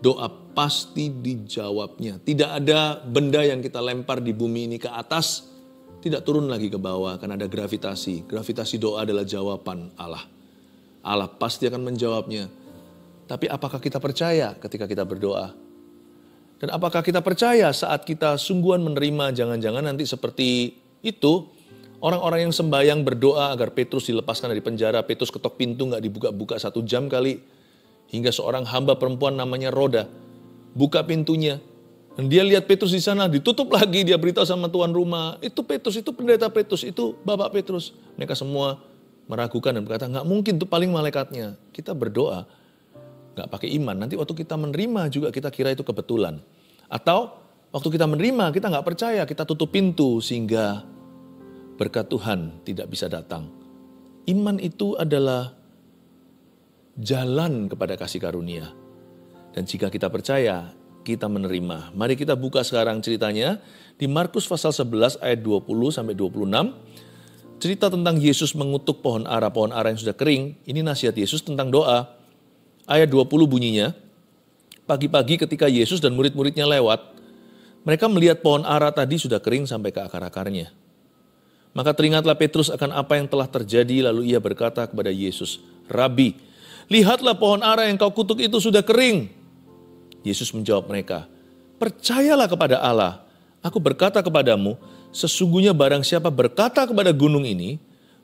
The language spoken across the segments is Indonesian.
doa pasti dijawabnya. Tidak ada benda yang kita lempar di bumi ini ke atas, tidak turun lagi ke bawah, karena ada gravitasi. Gravitasi doa adalah jawaban Allah. Allah pasti akan menjawabnya. Tapi apakah kita percaya ketika kita berdoa? Dan apakah kita percaya saat kita sungguhan menerima, jangan-jangan nanti seperti itu, orang-orang yang sembahyang berdoa agar Petrus dilepaskan dari penjara, Petrus ketok pintu gak dibuka-buka 1 jam kali, hingga seorang hamba perempuan namanya Roda buka pintunya. Dan dia lihat Petrus di sana, ditutup lagi, dia beritahu sama tuan rumah, itu Petrus, itu pendeta Petrus, itu Bapak Petrus. Mereka semua meragukan dan berkata, gak mungkin, itu paling malaikatnya. Kita berdoa, gak pakai iman, nanti waktu kita menerima juga kita kira itu kebetulan. Atau waktu kita menerima, kita gak percaya, kita tutup pintu sehingga berkat Tuhan tidak bisa datang. Iman itu adalah jalan kepada kasih karunia. Dan jika kita percaya, kita menerima. Mari kita buka sekarang ceritanya di Markus pasal 11 ayat 20 sampai 26. Cerita tentang Yesus mengutuk pohon ara yang sudah kering. Ini nasihat Yesus tentang doa. Ayat 20 bunyinya, pagi-pagi ketika Yesus dan murid-muridnya lewat, mereka melihat pohon ara tadi sudah kering sampai ke akar-akarnya. Maka teringatlah Petrus akan apa yang telah terjadi, lalu ia berkata kepada Yesus, Rabi, lihatlah pohon ara yang kau kutuk itu sudah kering. Yesus menjawab mereka, percayalah kepada Allah. Aku berkata kepadamu, sesungguhnya barang siapa berkata kepada gunung ini,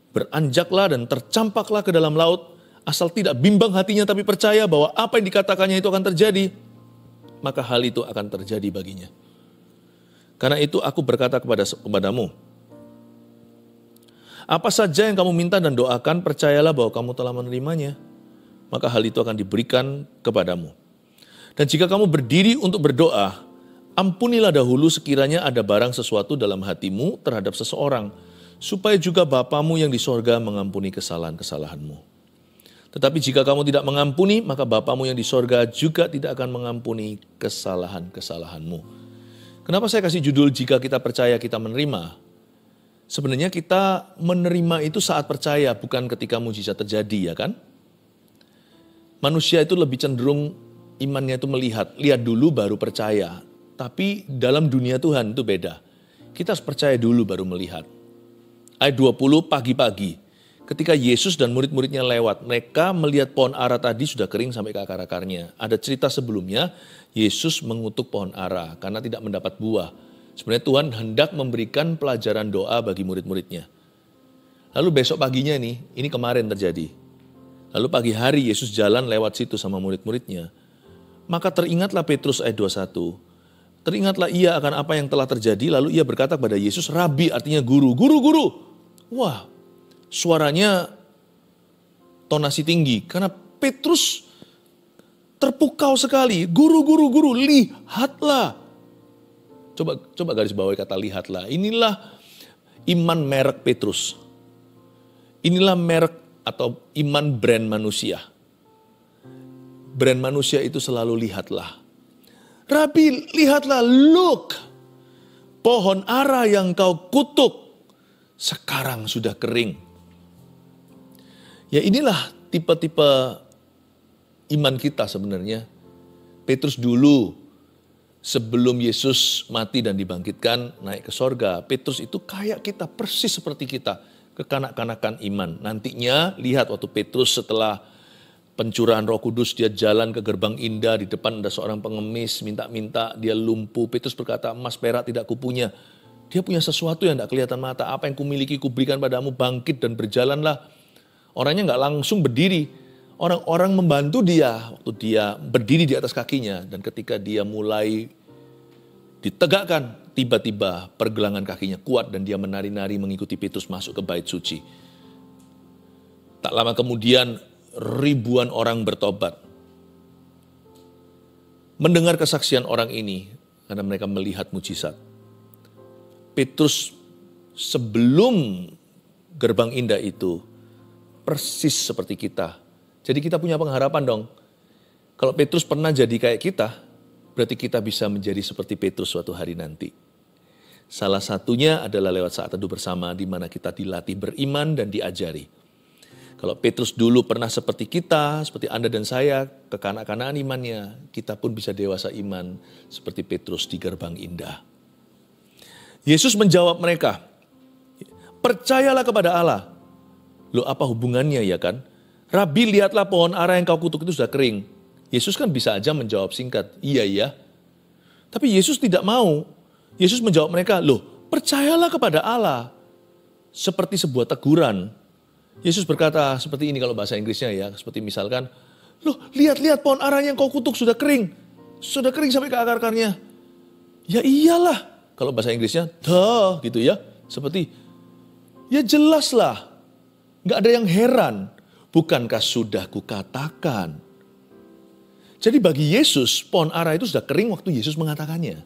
beranjaklah dan tercampaklah ke dalam laut, asal tidak bimbang hatinya tapi percaya bahwa apa yang dikatakannya itu akan terjadi, maka hal itu akan terjadi baginya. Karena itu aku berkata kepadamu, apa saja yang kamu minta dan doakan, percayalah bahwa kamu telah menerimanya, maka hal itu akan diberikan kepadamu. Dan jika kamu berdiri untuk berdoa, ampunilah dahulu sekiranya ada barang sesuatu dalam hatimu terhadap seseorang, supaya juga Bapamu yang di sorga mengampuni kesalahan-kesalahanmu. Tetapi jika kamu tidak mengampuni, maka Bapamu yang di sorga juga tidak akan mengampuni kesalahan-kesalahanmu. Kenapa saya kasih judul jika kita percaya kita menerima? Sebenarnya kita menerima itu saat percaya, bukan ketika mujizat terjadi, ya kan? Manusia itu lebih cenderung imannya itu lihat dulu baru percaya. Tapi dalam dunia Tuhan itu beda. Kita harus percaya dulu baru melihat. Ayat 20 pagi-pagi, ketika Yesus dan murid-muridnya lewat, mereka melihat pohon ara tadi sudah kering sampai ke akar-akarnya. Ada cerita sebelumnya, Yesus mengutuk pohon ara karena tidak mendapat buah. Sebenarnya Tuhan hendak memberikan pelajaran doa bagi murid-muridnya. Lalu besok paginya nih, ini kemarin terjadi. Lalu pagi hari Yesus jalan lewat situ sama murid-muridnya. Maka teringatlah Petrus ayat 21. Teringatlah ia akan apa yang telah terjadi, lalu ia berkata kepada Yesus, Rabi artinya guru, guru. Wah, suaranya tonasi tinggi, karena Petrus terpukau sekali. Guru, lihatlah. Coba garis bawahi kata lihatlah. Inilah iman merek Petrus. Inilah merek atau iman brand manusia. Brand manusia itu selalu lihatlah. Rabi, lihatlah, look. Pohon ara yang kau kutuk sekarang sudah kering. Ya inilah tipe-tipe iman kita sebenarnya. Petrus dulu sebelum Yesus mati dan dibangkitkan naik ke sorga. Petrus itu kayak kita, persis seperti kita. Kekanak-kanakan iman. Nantinya lihat waktu Petrus setelah pencurahan Roh Kudus, dia jalan ke gerbang indah, di depan ada seorang pengemis, minta-minta, dia lumpuh. Petrus berkata, emas perak tidak kupunya. Dia punya sesuatu yang tidak kelihatan mata. Apa yang kumiliki kuberikan padamu, bangkit dan berjalanlah. Orangnya nggak langsung berdiri. Orang-orang membantu dia waktu dia berdiri di atas kakinya. Dan ketika dia mulai ditegakkan, tiba-tiba pergelangan kakinya kuat dan dia menari-nari mengikuti Petrus masuk ke bait suci. Tak lama kemudian, ribuan orang bertobat. Mendengar kesaksian orang ini, karena mereka melihat mujizat. Petrus sebelum gerbang indah itu, persis seperti kita. Jadi kita punya pengharapan dong. Kalau Petrus pernah jadi kayak kita, berarti kita bisa menjadi seperti Petrus suatu hari nanti. Salah satunya adalah lewat saat teduh bersama, di mana kita dilatih beriman dan diajari. Kalau Petrus dulu pernah seperti kita, seperti Anda dan saya, kekanak-kanakan imannya, kita pun bisa dewasa iman seperti Petrus di gerbang indah. Yesus menjawab mereka, percayalah kepada Allah. Loh, apa hubungannya ya kan? Rabi, lihatlah pohon ara yang kau kutuk itu sudah kering. Yesus kan bisa aja menjawab singkat, iya. Tapi Yesus tidak mau. Yesus menjawab mereka, loh, percayalah kepada Allah. Seperti sebuah teguran. Yesus berkata seperti ini kalau bahasa Inggrisnya ya. Seperti misalkan, loh, lihat pohon ara yang kau kutuk sudah kering. Sudah kering sampai ke akar-akarnya. Ya iyalah. Kalau bahasa Inggrisnya, duh gitu ya. Seperti, ya jelaslah. Nggak ada yang heran. Bukankah sudah kukatakan. Jadi bagi Yesus, pohon ara itu sudah kering waktu Yesus mengatakannya.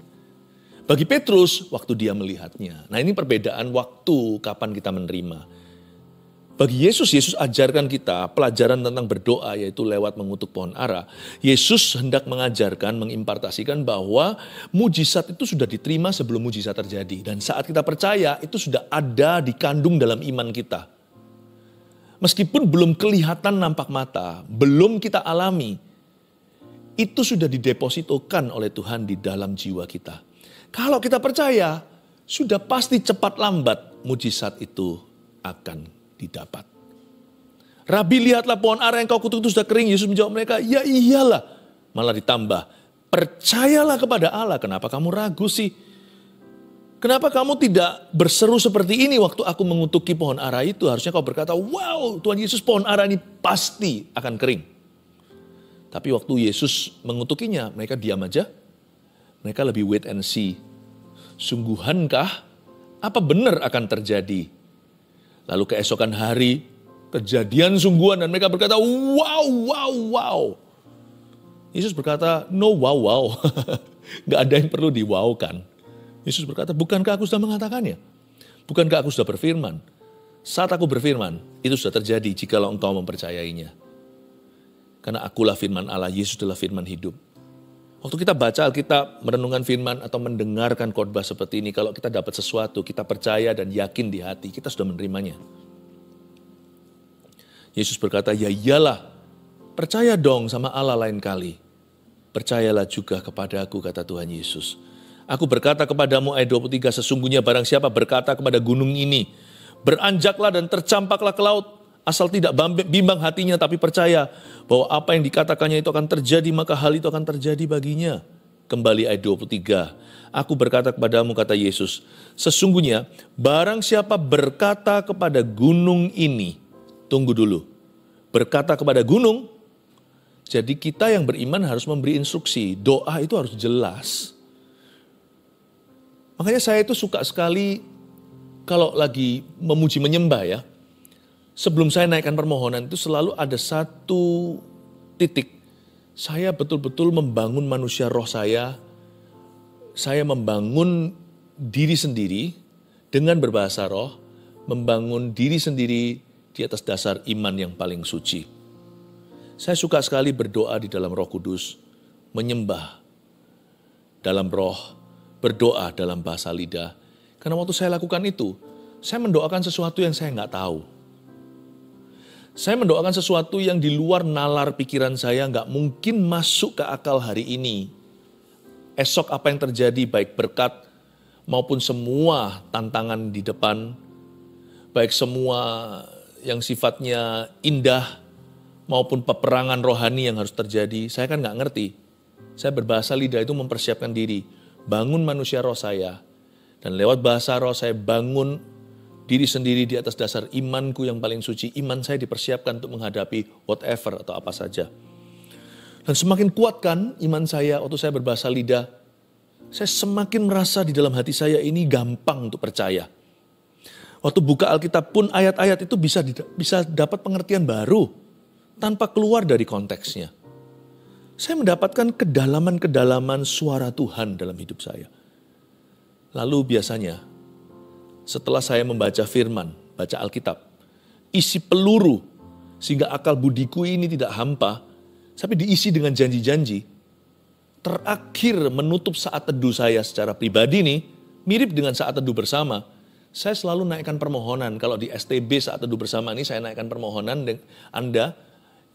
Bagi Petrus, waktu dia melihatnya. Nah, ini perbedaan waktu kapan kita menerima. Bagi Yesus ajarkan kita pelajaran tentang berdoa, yaitu lewat mengutuk pohon ara. Yesus hendak mengajarkan, mengimpartasikan bahwa mujizat itu sudah diterima sebelum mujizat terjadi. Dan saat kita percaya, itu sudah ada dikandung dalam iman kita. Meskipun belum kelihatan nampak mata, belum kita alami, itu sudah didepositokan oleh Tuhan di dalam jiwa kita. Kalau kita percaya, sudah pasti cepat lambat mujizat itu akan didapat. Rabi, lihatlah pohon ara yang kau kutuk itu sudah kering. Yesus menjawab mereka, ya iyalah. Malah ditambah, percayalah kepada Allah. Kenapa kamu ragu sih? Kenapa kamu tidak berseru seperti ini waktu aku mengutuki pohon ara itu? Harusnya kau berkata, wow, Tuhan Yesus, pohon ara ini pasti akan kering. Tapi waktu Yesus mengutukinya, mereka diam aja. Mereka lebih wait and see. Sungguhankah apa benar akan terjadi? Lalu keesokan hari, kejadian sungguhan dan mereka berkata, wow. Yesus berkata, no wow. Gak ada yang perlu diwawkan. Yesus berkata, bukankah aku sudah mengatakannya? Bukankah aku sudah berfirman? Saat aku berfirman, itu sudah terjadi jikalau engkau mempercayainya. Karena akulah firman Allah, Yesus adalah firman hidup. Waktu kita baca Alkitab, merenungkan firman atau mendengarkan khotbah seperti ini, kalau kita dapat sesuatu, kita percaya dan yakin di hati, kita sudah menerimanya. Yesus berkata, ya iyalah, percaya dong sama Allah lain kali. Percayalah juga kepada aku, kata Tuhan Yesus. Aku berkata kepadamu, ayat 23, sesungguhnya barang siapa berkata kepada gunung ini, beranjaklah dan tercampaklah ke laut, asal tidak bimbang hatinya tapi percaya bahwa apa yang dikatakannya itu akan terjadi, maka hal itu akan terjadi baginya. Kembali ayat 23. Aku berkata kepadamu, kata Yesus, sesungguhnya barang siapa berkata kepada gunung ini, tunggu dulu, berkata kepada gunung, jadi kita yang beriman harus memberi instruksi, doa itu harus jelas. Makanya saya itu suka sekali kalau lagi memuji menyembah ya. Sebelum saya naikkan permohonan itu selalu ada satu titik. Saya betul-betul membangun manusia roh saya. Saya membangun diri sendiri dengan berbahasa roh. Membangun diri sendiri di atas dasar iman yang paling suci. Saya suka sekali berdoa di dalam Roh Kudus. Menyembah dalam roh. Berdoa dalam bahasa lidah. Karena waktu saya lakukan itu, saya mendoakan sesuatu yang saya nggak tahu. Saya mendoakan sesuatu yang di luar nalar pikiran saya, nggak mungkin masuk ke akal hari ini. Esok apa yang terjadi, baik berkat maupun semua tantangan di depan, baik semua yang sifatnya indah maupun peperangan rohani yang harus terjadi, saya kan nggak ngerti. Saya berbahasa lidah itu mempersiapkan diri, bangun manusia roh saya, dan lewat bahasa roh saya bangun diri sendiri di atas dasar imanku yang paling suci. Iman saya dipersiapkan untuk menghadapi whatever atau apa saja. Dan semakin kuatkan iman saya waktu saya berbahasa lidah, saya semakin merasa di dalam hati saya ini gampang untuk percaya. Waktu buka Alkitab pun ayat-ayat itu bisa dapat pengertian baru tanpa keluar dari konteksnya. Saya mendapatkan kedalaman-kedalaman suara Tuhan dalam hidup saya. Lalu biasanya setelah saya membaca firman, baca Alkitab, isi peluru sehingga akal budiku ini tidak hampa, tapi diisi dengan janji-janji. Terakhir menutup saat teduh saya secara pribadi nih, mirip dengan saat teduh bersama. saya selalu naikkan permohonan. Kalau di STB saat teduh bersama ini saya naikkan permohonan Anda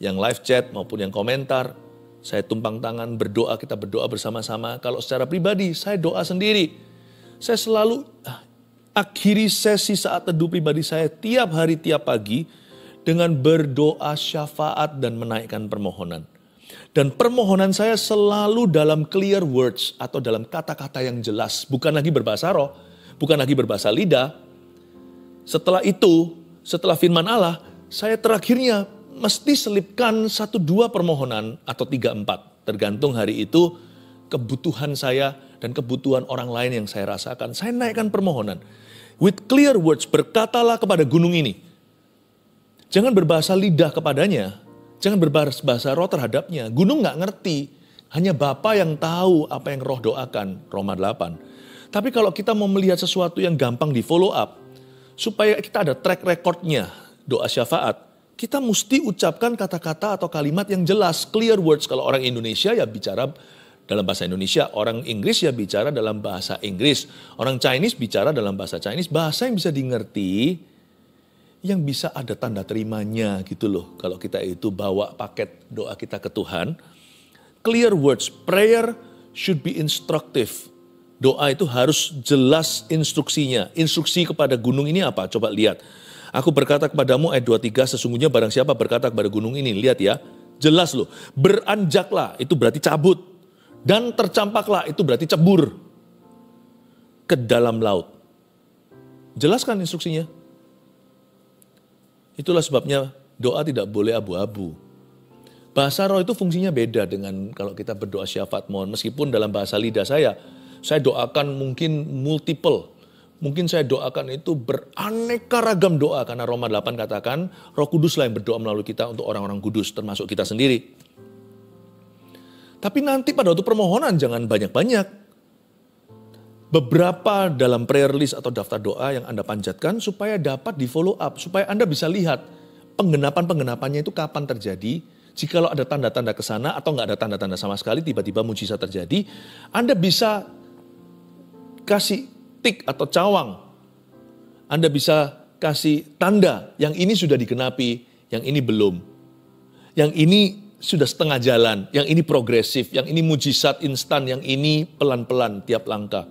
yang live chat maupun yang komentar. Saya tumpang tangan berdoa, kita berdoa bersama-sama. Kalau secara pribadi saya doa sendiri. Saya selalu akhiri sesi saat teduh pribadi saya tiap hari, tiap pagi dengan berdoa syafaat dan menaikkan permohonan. Dan permohonan saya selalu dalam clear words atau dalam kata-kata yang jelas. Bukan lagi berbahasa roh, bukan lagi berbahasa lidah. Setelah itu, setelah firman Allah, saya terakhirnya mesti selipkan 1-2 permohonan atau 3-4. Tergantung hari itu kebutuhan saya dan kebutuhan orang lain yang saya rasakan. Saya naikkan permohonan. With clear words, berkatalah kepada gunung ini. Jangan berbahasa lidah kepadanya. Jangan berbahasa roh terhadapnya. Gunung gak ngerti. Hanya Bapa yang tahu apa yang roh doakan. Roma 8. Tapi kalau kita mau melihat sesuatu yang gampang di follow up. Supaya kita ada track recordnya doa syafaat. Kita mesti ucapkan kata-kata atau kalimat yang jelas. Clear words. Kalau orang Indonesia ya bicara dalam bahasa Indonesia. Orang Inggris ya bicara dalam bahasa Inggris. Orang Chinese bicara dalam bahasa Chinese. Bahasa yang bisa dimengerti. Yang bisa ada tanda terimanya gitu loh. Kalau kita itu bawa paket doa kita ke Tuhan. Clear words, prayer should be instructive. Doa itu harus jelas instruksinya. Instruksi kepada gunung ini apa? Coba lihat. Aku berkata kepadamu ayat 23, sesungguhnya barang siapa berkata kepada gunung ini. Lihat ya, jelas loh. Beranjaklah, itu berarti cabut. Dan tercampaklah, itu berarti cebur. Ke dalam laut. Jelaskan instruksinya. Itulah sebabnya doa tidak boleh abu-abu. Bahasa roh itu fungsinya beda dengan kalau kita berdoa syafaat mohon. Meskipun dalam bahasa lidah saya doakan mungkin multiple. Mungkin saya doakan itu beraneka ragam doa. Karena Roma 8 katakan Roh Kuduslah yang berdoa melalui kita untuk orang-orang kudus termasuk kita sendiri. Tapi nanti pada waktu permohonan jangan banyak-banyak. Beberapa dalam prayer list atau daftar doa yang Anda panjatkan supaya dapat di follow up. Supaya Anda bisa lihat penggenapan-penggenapannya itu kapan terjadi. Jikalau ada tanda-tanda ke sana atau nggak ada tanda-tanda sama sekali tiba-tiba mujizat terjadi. Anda bisa kasih tik atau cawang. Anda bisa kasih tanda yang ini sudah digenapi, yang ini belum. Yang ini sudah setengah jalan, yang ini progresif, yang ini mujizat instan, yang ini pelan-pelan tiap langkah.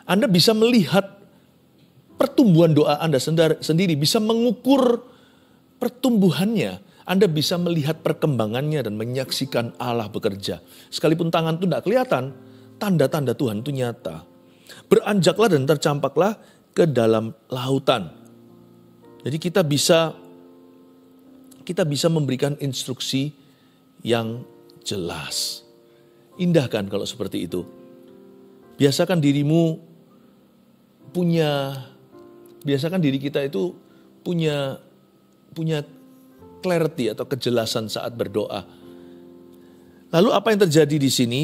Anda bisa melihat pertumbuhan doa Anda sendiri, bisa mengukur pertumbuhannya. Anda bisa melihat perkembangannya dan menyaksikan Allah bekerja. Sekalipun tangan itu tidak kelihatan, tanda-tanda Tuhan itu nyata. Beranjaklah dan tercampaklah ke dalam lautan. Jadi kita bisa memberikan instruksi yang jelas. Indah kan kalau seperti itu. Biasakan diri kita itu punya clarity atau kejelasan saat berdoa. Lalu apa yang terjadi di sini?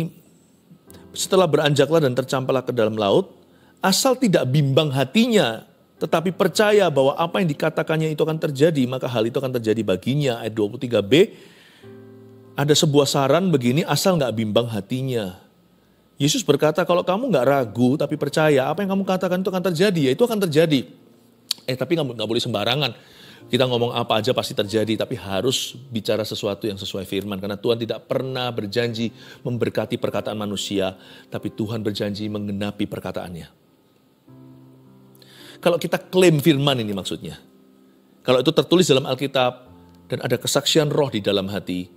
Setelah beranjaklah dan tercampaklah ke dalam laut, asal tidak bimbang hatinya, tetapi percaya bahwa apa yang dikatakannya itu akan terjadi, maka hal itu akan terjadi baginya. Ayat 23b, ada sebuah saran begini, asal gak bimbang hatinya. Yesus berkata, kalau kamu gak ragu tapi percaya, apa yang kamu katakan itu akan terjadi, ya itu akan terjadi. Tapi gak boleh sembarangan. Kita ngomong apa aja pasti terjadi, tapi harus bicara sesuatu yang sesuai firman. Karena Tuhan tidak pernah berjanji memberkati perkataan manusia, tapi Tuhan berjanji menggenapi perkataannya. Kalau kita klaim firman ini maksudnya. Kalau itu tertulis dalam Alkitab dan ada kesaksian roh di dalam hati,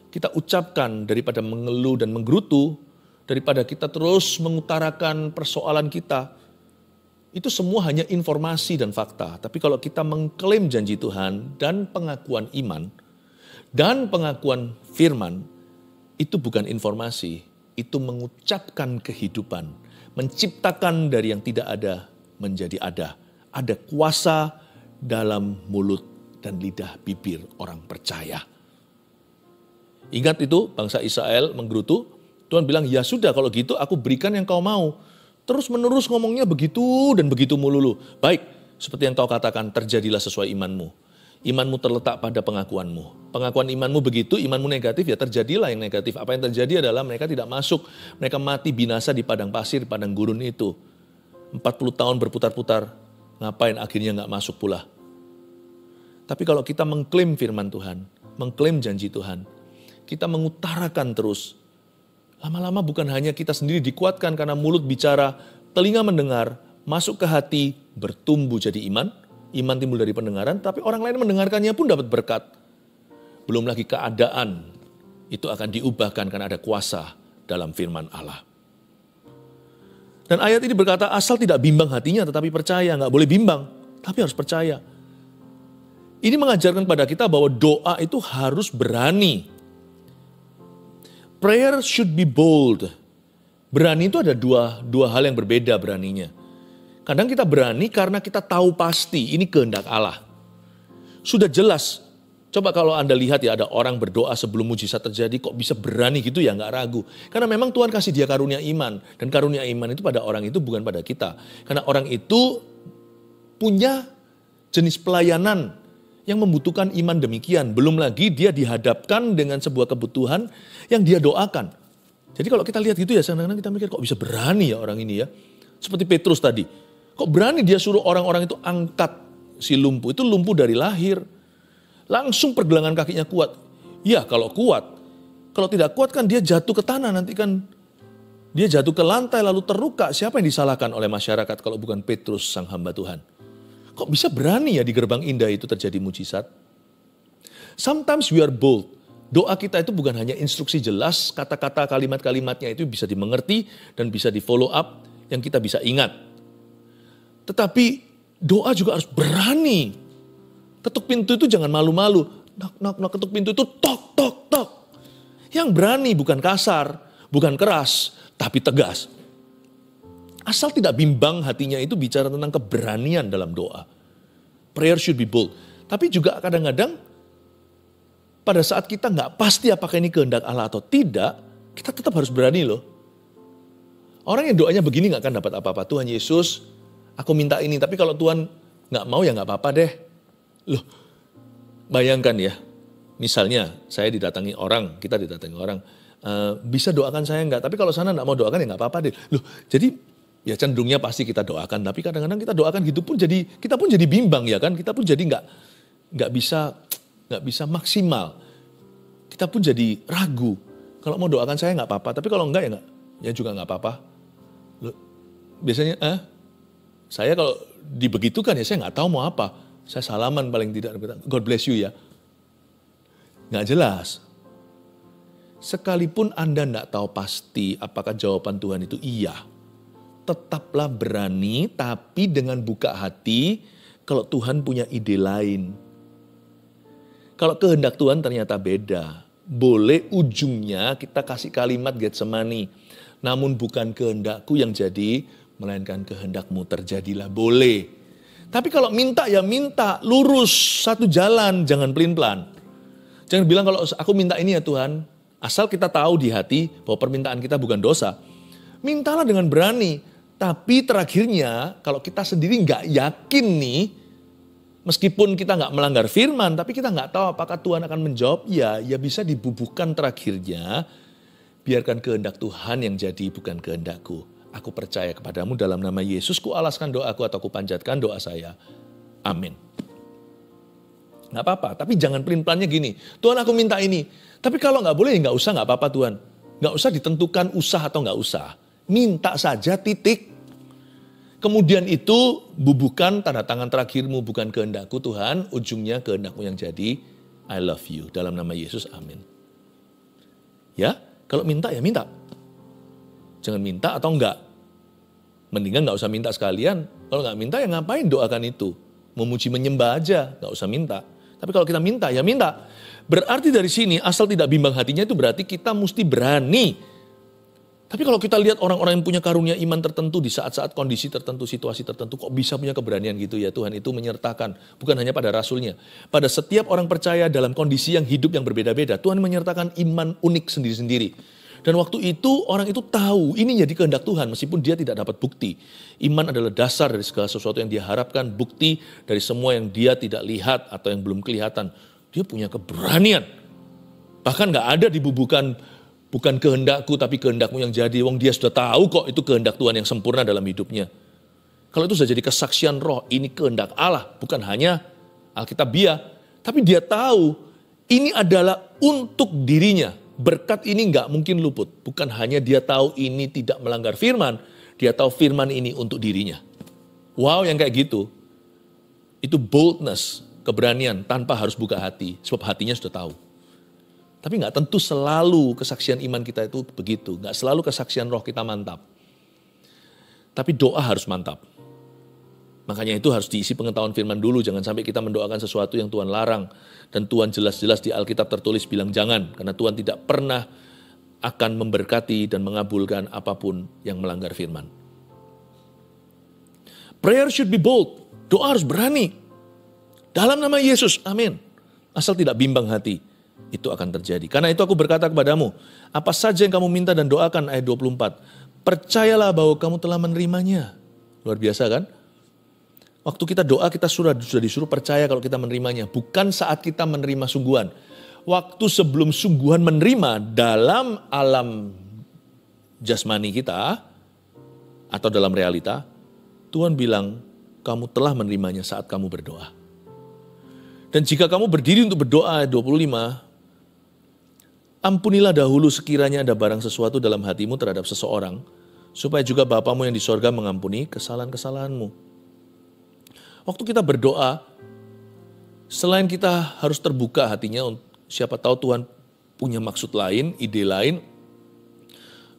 kita ucapkan daripada mengeluh dan menggerutu, daripada kita terus mengutarakan persoalan kita, itu semua hanya informasi dan fakta. Tapi kalau kita mengklaim janji Tuhan dan pengakuan iman, dan pengakuan firman, itu bukan informasi, itu mengucapkan kehidupan, menciptakan dari yang tidak ada menjadi ada. Ada kuasa dalam mulut dan lidah bibir orang percaya. Ingat itu bangsa Israel menggerutu, Tuhan bilang, ya sudah kalau gitu aku berikan yang kau mau. Terus menerus ngomongnya begitu dan begitu melulu. Baik, seperti yang kau katakan, terjadilah sesuai imanmu. Imanmu terletak pada pengakuanmu. Pengakuan imanmu begitu, imanmu negatif, ya terjadilah yang negatif. Apa yang terjadi adalah mereka tidak masuk. Mereka mati binasa di padang pasir, padang gurun itu. 40 tahun berputar-putar, ngapain akhirnya nggak masuk pula. Tapi kalau kita mengklaim firman Tuhan, mengklaim janji Tuhan, kita mengutarakan terus, lama-lama bukan hanya kita sendiri dikuatkan karena mulut bicara, telinga mendengar, masuk ke hati, bertumbuh jadi iman. Iman timbul dari pendengaran, tapi orang lain mendengarkannya pun dapat berkat. Belum lagi keadaan, itu akan diubahkan karena ada kuasa dalam firman Allah. Dan ayat ini berkata, asal tidak bimbang hatinya tetapi percaya. Nggak boleh bimbang, tapi harus percaya. Ini mengajarkan pada kita bahwa doa itu harus berani. Prayer should be bold. Berani itu ada dua hal yang berbeda beraninya. Kadang kita berani karena kita tahu pasti ini kehendak Allah. Sudah jelas. Coba kalau Anda lihat ya, ada orang berdoa sebelum mujizat terjadi, kok bisa berani gitu ya, nggak ragu. Karena memang Tuhan kasih dia karunia iman. Dan karunia iman itu pada orang itu bukan pada kita. Karena orang itu punya jenis pelayanan yang membutuhkan iman demikian. Belum lagi dia dihadapkan dengan sebuah kebutuhan yang dia doakan. Jadi kalau kita lihat gitu ya, kadang-kadang kita mikir kok bisa berani ya orang ini ya. Seperti Petrus tadi. Kok berani dia suruh orang-orang itu angkat si lumpuh. Itu lumpuh dari lahir. Langsung pergelangan kakinya kuat. Ya kalau kuat. Kalau tidak kuat kan dia jatuh ke tanah. Nanti kan dia jatuh ke lantai lalu terluka. Siapa yang disalahkan oleh masyarakat kalau bukan Petrus sang hamba Tuhan? Kok bisa berani ya di gerbang indah itu terjadi mujizat? Sometimes we are bold. Doa kita itu bukan hanya instruksi jelas. Kata-kata kalimat-kalimatnya itu bisa dimengerti dan bisa di follow up yang kita bisa ingat. Tetapi doa juga harus berani. Ketuk pintu itu jangan malu-malu. Knock, knock, knock, ketuk pintu itu tok, tok, tok. Yang berani bukan kasar, bukan keras, tapi tegas. Asal tidak bimbang hatinya itu bicara tentang keberanian dalam doa. Prayer should be bold. Tapi juga kadang-kadang pada saat kita nggak pasti apakah ini kehendak Allah atau tidak, kita tetap harus berani loh. Orang yang doanya begini nggak akan dapat apa-apa. Tuhan Yesus, aku minta ini, tapi kalau Tuhan nggak mau ya nggak apa-apa deh. Loh, bayangkan ya, misalnya saya didatangi orang, kita didatangi orang, bisa doakan saya nggak? Tapi kalau sana nggak mau doakan ya nggak apa-apa deh. Loh, jadi ya cenderungnya pasti kita doakan, tapi kadang-kadang kita doakan gitu pun jadi, kita pun jadi bimbang ya kan, kita pun jadi nggak bisa maksimal, kita pun jadi ragu. Kalau mau doakan saya nggak apa-apa, tapi kalau enggak ya juga nggak apa-apa. Loh, biasanya saya kalau dibegitukan ya saya nggak tahu mau apa. Saya salaman paling tidak. God bless you ya. Nggak jelas. Sekalipun Anda nggak tahu pasti apakah jawaban Tuhan itu iya. Tetaplah berani tapi dengan buka hati kalau Tuhan punya ide lain. Kalau kehendak Tuhan ternyata beda. Boleh ujungnya kita kasih kalimat Getsemani. Namun bukan kehendakku yang jadi, melainkan kehendakmu terjadilah. Boleh. Tapi kalau minta ya minta, lurus satu jalan, jangan pelin-pelan. Jangan bilang kalau aku minta ini ya Tuhan, asal kita tahu di hati bahwa permintaan kita bukan dosa. Mintalah dengan berani, tapi terakhirnya kalau kita sendiri nggak yakin nih, meskipun kita nggak melanggar firman, tapi kita nggak tahu apakah Tuhan akan menjawab, ya bisa dibubuhkan terakhirnya, biarkan kehendak Tuhan yang jadi bukan kehendakku. Aku percaya kepadamu dalam nama Yesus, ku alaskan doaku atau ku panjatkan doa saya. Amin. Nggak apa-apa, tapi jangan pelin-pelannya gini. Tuhan aku minta ini. Tapi kalau nggak boleh, nggak usah, nggak apa-apa Tuhan. Nggak usah ditentukan usah atau nggak usah. Minta saja titik. Kemudian itu bubuhkan tanda tangan terakhirmu bukan kehendakku Tuhan. Ujungnya kehendakmu yang jadi. I love you. Dalam nama Yesus, amin. Ya, kalau minta ya minta. Jangan minta atau enggak. Mendingan nggak usah minta sekalian. Kalau nggak minta ya ngapain doakan itu. Memuji menyembah aja, nggak usah minta. Tapi kalau kita minta ya minta. Berarti dari sini asal tidak bimbang hatinya itu berarti kita mesti berani. Tapi kalau kita lihat orang-orang yang punya karunia iman tertentu di saat-saat kondisi tertentu, situasi tertentu, kok bisa punya keberanian gitu ya. Tuhan itu menyertakan, bukan hanya pada rasulnya. Pada setiap orang percaya dalam kondisi yang hidup yang berbeda-beda, Tuhan menyertakan iman unik sendiri-sendiri. Dan waktu itu orang itu tahu ini jadi kehendak Tuhan meskipun dia tidak dapat bukti. Iman adalah dasar dari segala sesuatu yang dia harapkan, bukti dari semua yang dia tidak lihat atau yang belum kelihatan. Dia punya keberanian. Bahkan gak ada dibubuhkan bukan kehendakku tapi kehendakmu yang jadi. Wong dia sudah tahu kok itu kehendak Tuhan yang sempurna dalam hidupnya. Kalau itu sudah jadi kesaksian roh, ini kehendak Allah, bukan hanya Alkitabiah. Tapi dia tahu ini adalah untuk dirinya. Berkat ini nggak mungkin luput. Bukan hanya dia tahu ini tidak melanggar firman, dia tahu firman ini untuk dirinya. Wow, yang kayak gitu. Itu boldness, keberanian tanpa harus buka hati. Sebab hatinya sudah tahu. Tapi nggak tentu selalu kesaksian iman kita itu begitu. Nggak selalu kesaksian roh kita mantap. Tapi doa harus mantap. Makanya itu harus diisi pengetahuan firman dulu. Jangan sampai kita mendoakan sesuatu yang Tuhan larang. Dan Tuhan jelas-jelas di Alkitab tertulis bilang jangan. Karena Tuhan tidak pernah akan memberkati dan mengabulkan apapun yang melanggar firman. Prayer should be bold. Doa harus berani. Dalam nama Yesus, amin. Asal tidak bimbang hati, itu akan terjadi. Karena itu aku berkata kepadamu, apa saja yang kamu minta dan doakan, ayat 24. Percayalah bahwa kamu telah menerimanya. Luar biasa kan? Waktu kita doa, kita sudah disuruh percaya kalau kita menerimanya. Bukan saat kita menerima sungguhan. Waktu sebelum sungguhan menerima dalam alam jasmani kita, atau dalam realita, Tuhan bilang, kamu telah menerimanya saat kamu berdoa. Dan jika kamu berdiri untuk berdoa, ayat 25, ampunilah dahulu sekiranya ada barang sesuatu dalam hatimu terhadap seseorang, supaya juga Bapamu yang di sorga mengampuni kesalahan-kesalahanmu. Waktu kita berdoa, selain kita harus terbuka hatinya, siapa tahu Tuhan punya maksud lain, ide lain,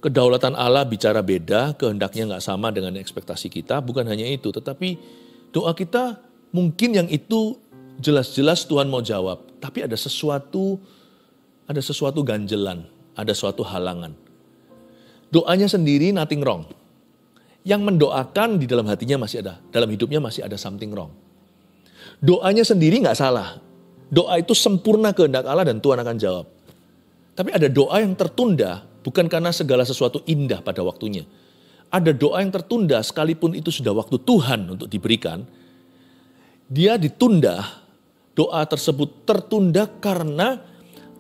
kedaulatan Allah bicara beda, kehendaknya nggak sama dengan ekspektasi kita, bukan hanya itu, tetapi doa kita mungkin yang itu jelas-jelas Tuhan mau jawab, tapi ada sesuatu ganjelan, ada suatu halangan. Doanya sendiri nothing wrong. Yang mendoakan di dalam hatinya masih ada, dalam hidupnya masih ada something wrong. Doanya sendiri nggak salah. Doa itu sempurna kehendak Allah dan Tuhan akan jawab. Tapi ada doa yang tertunda bukan karena segala sesuatu indah pada waktunya. Ada doa yang tertunda sekalipun itu sudah waktu Tuhan untuk diberikan. Dia ditunda, doa tersebut tertunda karena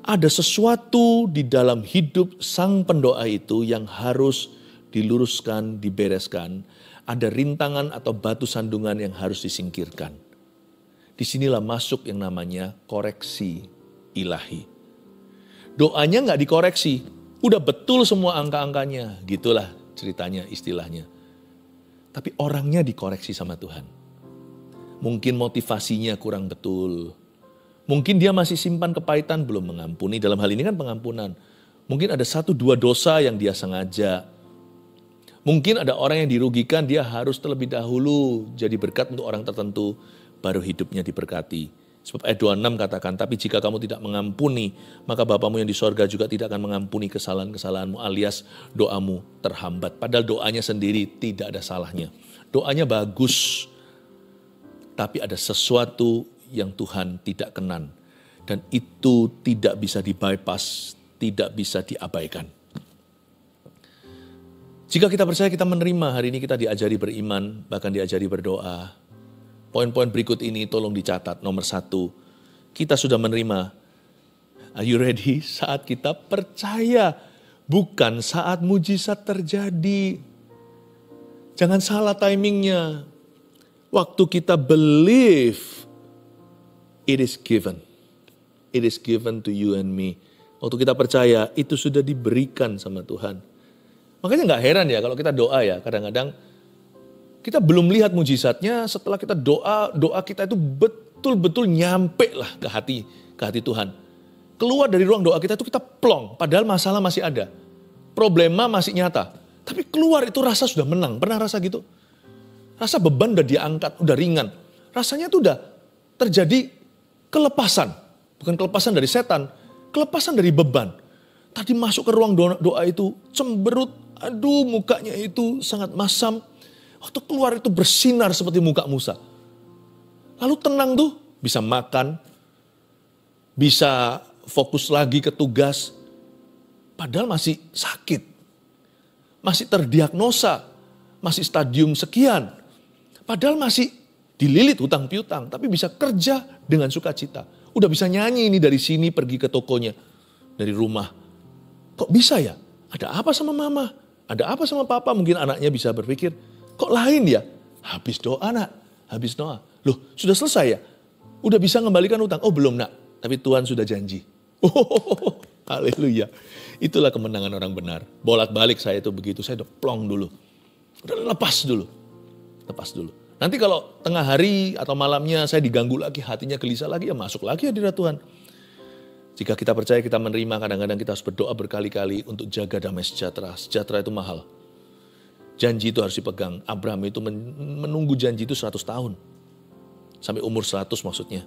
ada sesuatu di dalam hidup sang pendoa itu yang harus diluruskan, dibereskan. Ada rintangan atau batu sandungan yang harus disingkirkan. Disinilah masuk yang namanya koreksi ilahi. Doanya nggak dikoreksi, udah betul semua angka-angkanya, gitulah ceritanya, istilahnya. Tapi orangnya dikoreksi sama Tuhan. Mungkin motivasinya kurang betul. Mungkin dia masih simpan kepahitan, belum mengampuni. Dalam hal ini kan pengampunan. Mungkin ada 1-2 dosa yang dia sengaja. Mungkin ada orang yang dirugikan, dia harus terlebih dahulu jadi berkat untuk orang tertentu, baru hidupnya diberkati. Sebab ayat 26 katakan, tapi jika kamu tidak mengampuni, maka Bapamu yang di sorga juga tidak akan mengampuni kesalahan-kesalahanmu, alias doamu terhambat. Padahal doanya sendiri tidak ada salahnya. Doanya bagus, tapi ada sesuatu yang Tuhan tidak kenan. Dan itu tidak bisa di-bypass, tidak bisa diabaikan. Jika kita percaya kita menerima, hari ini kita diajari beriman, bahkan diajari berdoa. Poin-poin berikut ini tolong dicatat. Nomor 1, kita sudah menerima. Are you ready? Saat kita percaya, bukan saat mujizat terjadi. Jangan salah timingnya. Waktu kita believe, it is given. It is given to you and me. Waktu kita percaya, itu sudah diberikan sama Tuhan. Makanya gak heran ya kalau kita doa ya, kadang-kadang kita belum lihat mujizatnya, setelah kita doa kita itu betul-betul nyampe lah ke hati Tuhan. Keluar dari ruang doa kita itu kita plong, padahal masalah masih ada. Problema masih nyata, tapi keluar itu rasa sudah menang. Pernah rasa gitu? Rasa beban udah diangkat, udah ringan. Rasanya itu udah terjadi kelepasan. Bukan kelepasan dari setan, kelepasan dari beban. Tadi masuk ke ruang doa itu cemberut, aduh mukanya itu sangat masam. Waktu keluar itu bersinar seperti muka Musa. Lalu tenang tuh, bisa makan, bisa fokus lagi ke tugas. Padahal masih sakit, masih terdiagnosa, masih stadium sekian. Padahal masih dililit hutang piutang, tapi bisa kerja dengan sukacita. Udah bisa nyanyi ini dari sini pergi ke tokonya, dari rumah. Kok bisa ya? Ada apa sama mama? Ada apa sama papa? Mungkin anaknya bisa berpikir, kok lain ya? Habis doa nak, habis doa. Loh sudah selesai ya? Udah bisa ngembalikan utang? Oh belum nak, tapi Tuhan sudah janji. Oh, haleluya. Itulah kemenangan orang benar. Bolak-balik saya itu begitu, saya udah plong dulu. Udah lepas dulu. Nanti kalau tengah hari atau malamnya saya diganggu lagi, hatinya gelisah lagi, ya masuk lagi hadirat Tuhan. Jika kita percaya kita menerima, kadang-kadang kita harus berdoa berkali-kali untuk jaga damai sejahtera. Sejahtera itu mahal. Janji itu harus dipegang. Abraham itu menunggu janji itu 100 tahun. Sampai umur 100 maksudnya.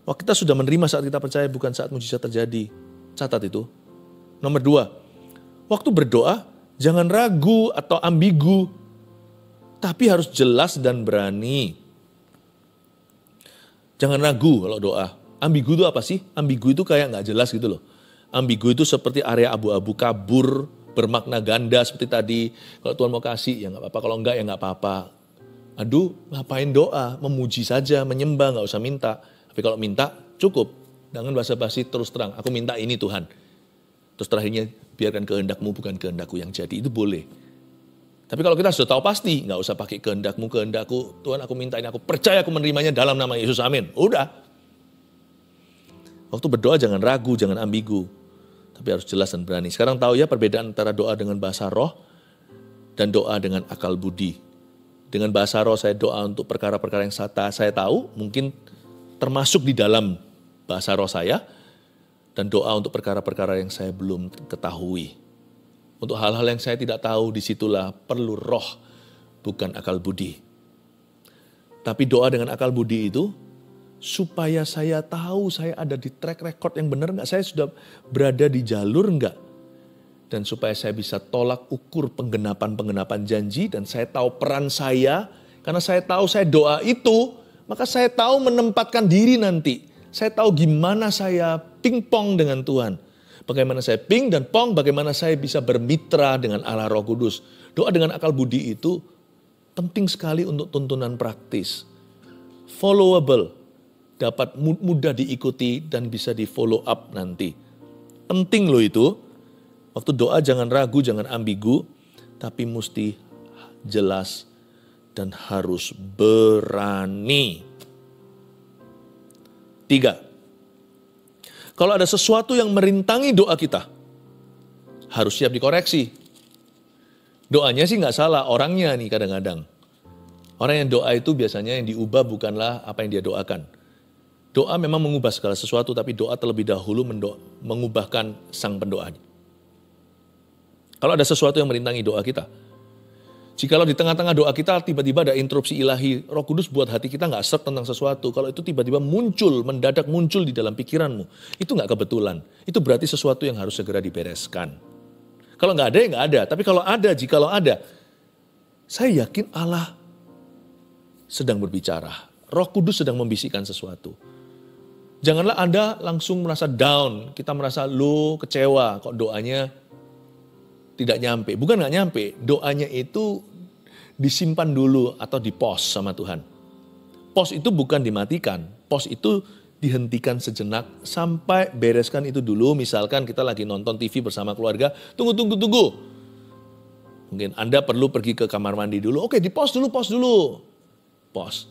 Wah, kita sudah menerima saat kita percaya, bukan saat mujizat terjadi. Catat itu. Nomor 2, waktu berdoa jangan ragu atau ambigu. Tapi harus jelas dan berani. Jangan ragu kalau doa. Ambigu itu apa sih? Ambigu itu kayak nggak jelas gitu loh. Ambigu itu seperti area abu-abu kabur, bermakna ganda seperti tadi. Kalau Tuhan mau kasih ya nggak apa-apa, kalau enggak ya nggak apa-apa. Aduh, ngapain doa? Memuji saja, menyembah, nggak usah minta. Tapi kalau minta cukup. Jangan basa-basi terus terang. Aku minta ini Tuhan. Terus terakhirnya biarkan kehendakmu bukan kehendakku yang jadi. Itu boleh. Tapi kalau kita sudah tahu pasti, nggak usah pakai kehendakmu, kehendakku. Tuhan aku minta ini, aku percaya aku menerimanya dalam nama Yesus, amin. Udah. Waktu berdoa jangan ragu, jangan ambigu. Tapi harus jelas dan berani. Sekarang tahu ya perbedaan antara doa dengan bahasa roh dan doa dengan akal budi. Dengan bahasa roh saya doa untuk perkara-perkara yang saya tahu, mungkin termasuk di dalam bahasa roh saya. Dan doa untuk perkara-perkara yang saya belum ketahui. Untuk hal-hal yang saya tidak tahu, disitulah perlu roh, bukan akal budi. Tapi doa dengan akal budi itu, supaya saya tahu saya ada di track record yang benar enggak, saya sudah berada di jalur enggak. Dan supaya saya bisa tolak ukur penggenapan janji dan saya tahu peran saya. Karena saya tahu saya doa itu, maka saya tahu menempatkan diri nanti. Saya tahu gimana saya pingpong dengan Tuhan. Bagaimana saya ping dan pong, bagaimana saya bisa bermitra dengan Allah Roh Kudus. Doa dengan akal budi itu penting sekali untuk tuntunan praktis. Followable, dapat mudah diikuti dan bisa di follow up nanti. Penting loh itu. Waktu doa jangan ragu, jangan ambigu, tapi mesti jelas dan harus berani. 3. Kalau ada sesuatu yang merintangi doa kita, harus siap dikoreksi. Doanya sih nggak salah, orangnya nih kadang-kadang. Orang yang doa itu biasanya yang diubah bukanlah apa yang dia doakan. Doa memang mengubah segala sesuatu, tapi doa terlebih dahulu mengubahkan sang pendoa. Kalau ada sesuatu yang merintangi doa kita, jikalau di tengah-tengah doa kita tiba-tiba ada interupsi ilahi, Roh Kudus buat hati kita nggak seret tentang sesuatu. Kalau itu tiba-tiba mendadak muncul di dalam pikiranmu, itu nggak kebetulan. Itu berarti sesuatu yang harus segera dibereskan. Kalau nggak ada ya nggak ada. Tapi kalau ada, jikalau ada, saya yakin Allah sedang berbicara. Roh Kudus sedang membisikkan sesuatu. Janganlah Anda langsung merasa down, kita merasa kecewa kok doanya tidak nyampe. Bukan nggak nyampe, doanya itu disimpan dulu atau di-pause sama Tuhan. Pause itu bukan dimatikan, pause itu dihentikan sejenak sampai bereskan itu dulu. Misalkan kita lagi nonton TV bersama keluarga, tunggu. Mungkin Anda perlu pergi ke kamar mandi dulu, oke di-pause dulu. Pause.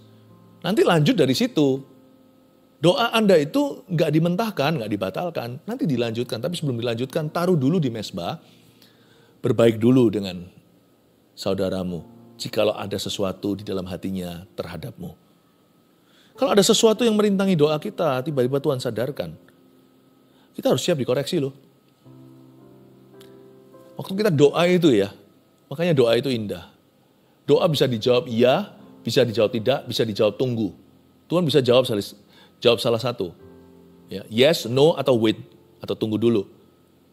Nanti lanjut dari situ. Doa Anda itu nggak dimentahkan, nggak dibatalkan, nanti dilanjutkan. Tapi sebelum dilanjutkan, taruh dulu di mesbah, berbaik dulu dengan saudaramu. Jikalau ada sesuatu di dalam hatinya terhadapmu. Kalau ada sesuatu yang merintangi doa kita, tiba-tiba Tuhan sadarkan. Kita harus siap dikoreksi loh. Waktu kita doa itu ya, makanya doa itu indah. Doa bisa dijawab iya, bisa dijawab tidak, bisa dijawab tunggu. Tuhan bisa jawab salah satu. Ya, yes, no, atau wait, atau tunggu dulu.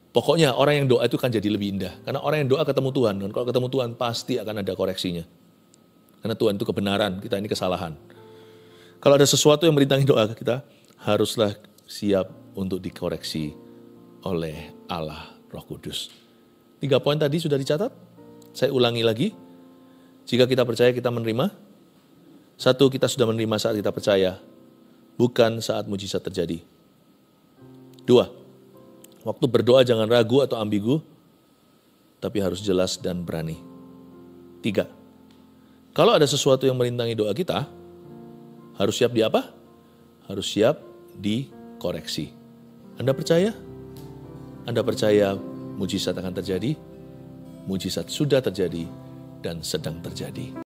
Pokoknya orang yang doa itu kan jadi lebih indah. Karena orang yang doa ketemu Tuhan. Dan kalau ketemu Tuhan pasti akan ada koreksinya. Karena Tuhan itu kebenaran, kita ini kesalahan. Kalau ada sesuatu yang merintangi doa kita, haruslah siap untuk dikoreksi oleh Allah Roh Kudus. 3 poin tadi sudah dicatat. Saya ulangi lagi. Jika kita percaya kita menerima. 1, kita sudah menerima saat kita percaya. Bukan saat mujizat terjadi. 2, waktu berdoa jangan ragu atau ambigu, tapi harus jelas dan berani. 3, Kalau ada sesuatu yang merintangi doa kita, harus siap di apa? Harus siap dikoreksi. Anda percaya? Anda percaya mujizat akan terjadi? Mujizat sudah terjadi dan sedang terjadi.